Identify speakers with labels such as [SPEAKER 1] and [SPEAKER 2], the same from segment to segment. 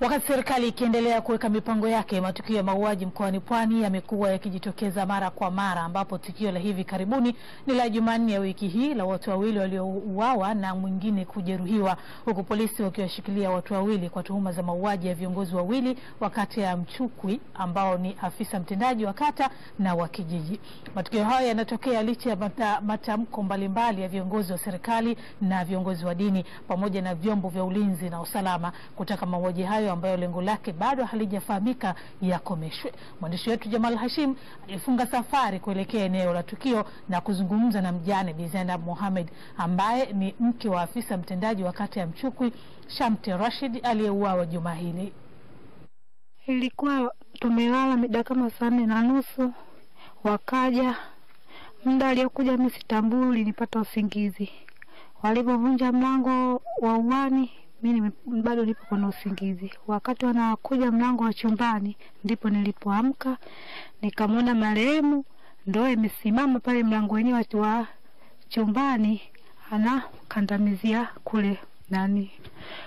[SPEAKER 1] Wakati serikali ikiendelea kuweka mipango yake, matukio ya mauaji mkoani Pwani yamekuwa yakijitokeza mara kwa mara, ambapo tukio la hivi karibuni ni la Jumanne ya wiki hii la watu wawili waliouawa na mwingine kujeruhiwa, huku polisi wakiwashikilia watu wawili kwa tuhuma za mauaji ya viongozi wawili wa kata ya Mchukwi ambao ni afisa mtendaji wa kata na wa kijiji. Matukio hayo yanatokea licha ya matamko mbalimbali ya viongozi wa serikali na viongozi wa dini pamoja na vyombo vya ulinzi na usalama kutaka mauaji hayo ambayo lengo lake bado halijafahamika yakomeshwe. Mwandishi wetu Jamal Hashim alifunga safari kuelekea eneo la tukio na kuzungumza na mjane Bi Zainab Mohamed ambaye ni mke wa afisa mtendaji wa kata ya Mchukwi Shamte Rashid aliyeuawa juma hili.
[SPEAKER 2] Ilikuwa tumelala mida kama 4:30, wakaja muda aliyokuja mimi sitambui, nilipata usingizi. Walipovunja mlango wa uani mimi bado nipo kwa usingizi. Wakati wanakuja mlango wa chumbani ndipo nilipoamka, nikamwona marehemu ndio amesimama pale mlango wenyewe wa chumbani anakandamizia kule nani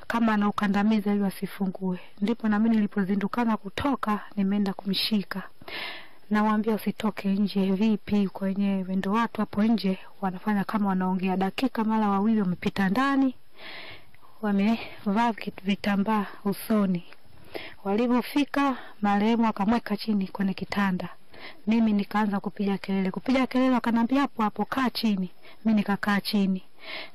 [SPEAKER 2] kama anaukandamiza ili asifungue. Ndipo na mimi nilipozindukana kutoka nimeenda kumshika. Nawaambia usitoke nje. Vipi kwenyewe? Ndio watu hapo nje wanafanya kama wanaongea. Dakika mara wawili wamepita ndani, wamevaa vitambaa usoni. Walipofika marehemu akamweka chini kwenye kitanda. Mimi nikaanza kupiga kelele. Akanambia hapo hapo kaa chini. Mimi nikakaa chini.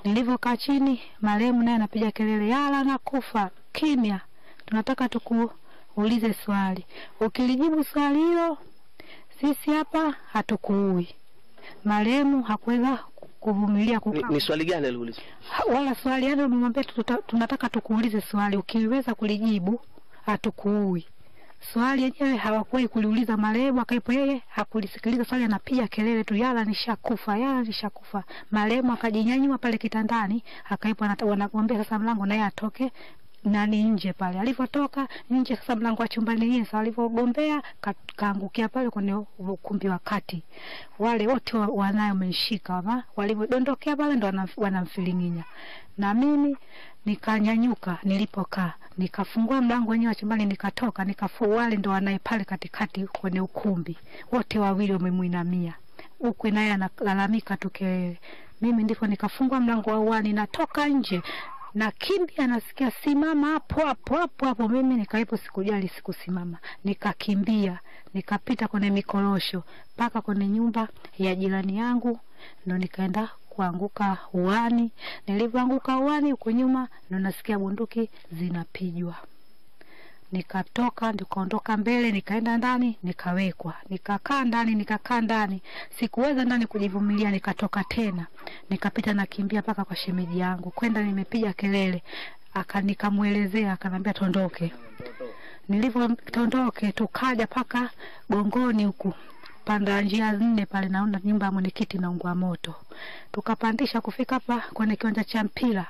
[SPEAKER 2] Nilivyokaa chini marehemu naye anapiga kelele, yala nakufa. Kimya. Tunataka tukuulize swali. Ukilijibu swali hilo sisi hapa hatukuui. Marehemu hakuweza kuvumilia kukaa.
[SPEAKER 3] Ni swali gani aliuliza?
[SPEAKER 2] Wala swali yani nimwambia tunataka tukuulize swali, ukiweza kulijibu hatukuui. Swali yenyewe hawakuwahi kuliuliza marehemu, akaipo yeye hakulisikiliza swali, anapiga kelele tu, yala nishakufa. Marehemu akajinyanyua pale kitandani, akaipo wanamwambia sasa mlango naye atoke nani nje pale. Alipotoka nje sasa mlango wa chumbani yeye alipogombea kaangukia pale kwenye ukumbi wa kati. Wale wote wanayomshika walipodondokea pale ndo wanamfilinginya. Na mimi nikanyanyuka nilipokaa, nikafungua mlango wenyewe wa chumbani, nikatoka, nikafua. Wale ndo wanaye pale katikati kwenye ukumbi, wote wawili wamemuinamia. Huko naye analalamika tu kelele. Mimi ndipo nikafungua mlango wa uani, natoka nje na kimbia, nasikia simama hapo. Mimi nikaipo, sikujali, sikusimama, nikakimbia, nikapita kwenye mikorosho mpaka kwenye nyumba ya jirani yangu, ndo nikaenda kuanguka uani. Nilipoanguka uani huko nyuma ndo nasikia bunduki zinapigwa. Nikatoka, nikaondoka mbele, nikaenda ndani, nikawekwa. Nikakaa ndani. Sikuweza ndani kujivumilia, nikatoka tena. Nikapita na kimbia paka kwa shemeji yangu. Kwenda nimepiga kelele. Nikamuelezea, akanambia tondoke. Nilipotondoke tukaja paka Gongoni huku. Panda njia 4 pale naona nyumba ya mwenyekiti inaungua moto. Tukapandisha kufika hapa kwenye kiwanja cha mpira.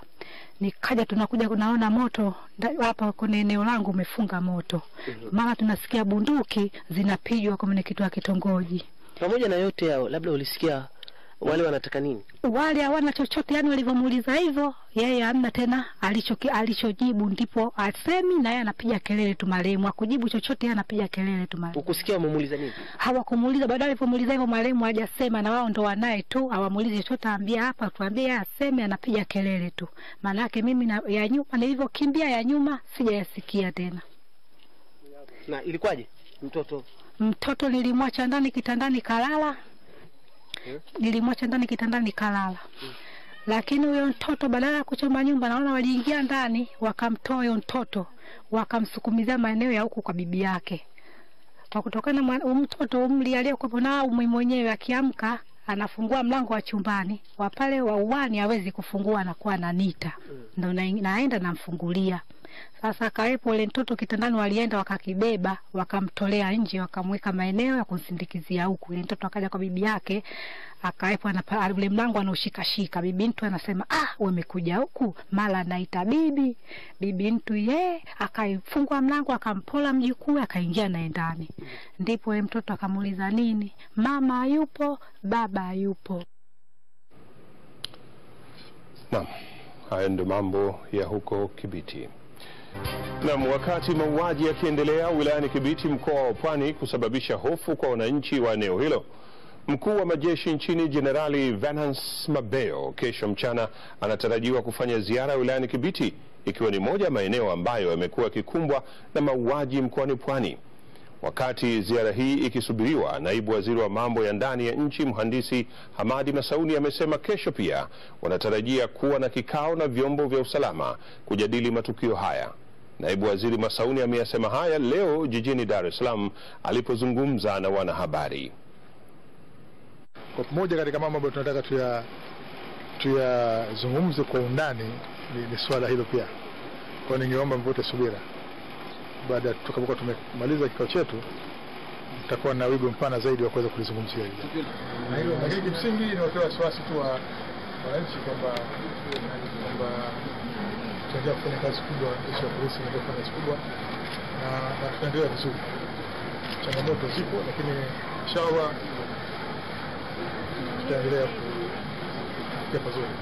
[SPEAKER 2] Nikaja tunakuja kunaona moto hapa kwenye eneo langu umefunga moto. Mara tunasikia bunduki zinapigwa kwa mwenyekiti wa kitongoji.
[SPEAKER 3] Pamoja na yote yao, labda ulisikia wale wanataka nini?
[SPEAKER 2] Wale hawana chochote, yani walivyomuuliza hivyo yeye hamna tena alichojibu, ndipo asemi na yeye anapiga kelele tu. Marehemu hakujibu chochote, yeye anapiga kelele tu. Marehemu
[SPEAKER 3] ukusikia wamemuuliza nini?
[SPEAKER 2] Hawakumuuliza. Baadaye alipomuuliza hivyo marehemu hajasema, na wao ndo wanaye tu, hawamuulize chochote. Ambia hapa tuambie, aseme, anapiga kelele tu. Maana yake mimi na ya nyuma nilivyokimbia ya nyuma sijayasikia tena.
[SPEAKER 3] Na ilikuwaje?
[SPEAKER 2] Mtoto nilimwacha ndani kitandani kalala. Lakini huyo mtoto badala ya kuchoma nyumba, naona waliingia ndani wakamtoa huyo mtoto, wakamsukumizia maeneo ya huku kwa bibi yake. Kwa kutokana na mtoto umri aliyokuwa na mwenyewe, akiamka anafungua mlango wa chumbani wa pale wa uani, hawezi kufungua, anakuwa ananita. Ndio naenda namfungulia. Sasa kaepo ile mtoto kitandani, walienda wakakibeba, wakamtolea nje, wakamweka maeneo ya kumsindikizia huku. Ile mtoto akaja kwa bibi yake, akaepo ule mlango anaushikashika. Bibi mtu anasema, umekuja huku? Mara anaita bibi mtu akaifungua mlango, akampola mjukuu, akaingia naye ndani. Ndipo mtoto akamuuliza nini? Mama hayupo, baba hayupo.
[SPEAKER 4] Naam, haya ndio mambo ya huko Kibiti. Na wakati mauaji yakiendelea wilayani Kibiti mkoa wa Pwani kusababisha hofu kwa wananchi wa eneo hilo, mkuu wa majeshi nchini Jenerali Venance Mabeyo kesho mchana anatarajiwa kufanya ziara wilayani Kibiti, ikiwa ni moja maeneo ambayo yamekuwa yakikumbwa na mauaji mkoani Pwani. Wakati ziara hii ikisubiriwa, naibu waziri wa mambo ya ndani ya nchi Mhandisi Hamadi Masauni amesema kesho pia wanatarajia kuwa na kikao na vyombo vya usalama kujadili matukio haya. Naibu waziri Masauni ameyasema haya leo jijini Dar es Salaam alipozungumza na wanahabari.
[SPEAKER 5] Kwa pamoja katika mambo ambayo tunataka tuyazungumze kwa undani ni swala hilo pia. Kwa ningeomba mvote subira. Baada ya tutakapokuwa tumemaliza kikao chetu, tutakuwa na wigo mpana zaidi wa kuweza kulizungumzia hili. Na hilo kimsingi ni watoa wasiwasi tu wa wananchi kwamba tunaendelea kufanya kazi kubwa, jeshi la polisi linaendelea kufanya kazi kubwa na tunaendelea vizuri. Changamoto zipo, lakini inshallah tutaendelea kufanya vizuri.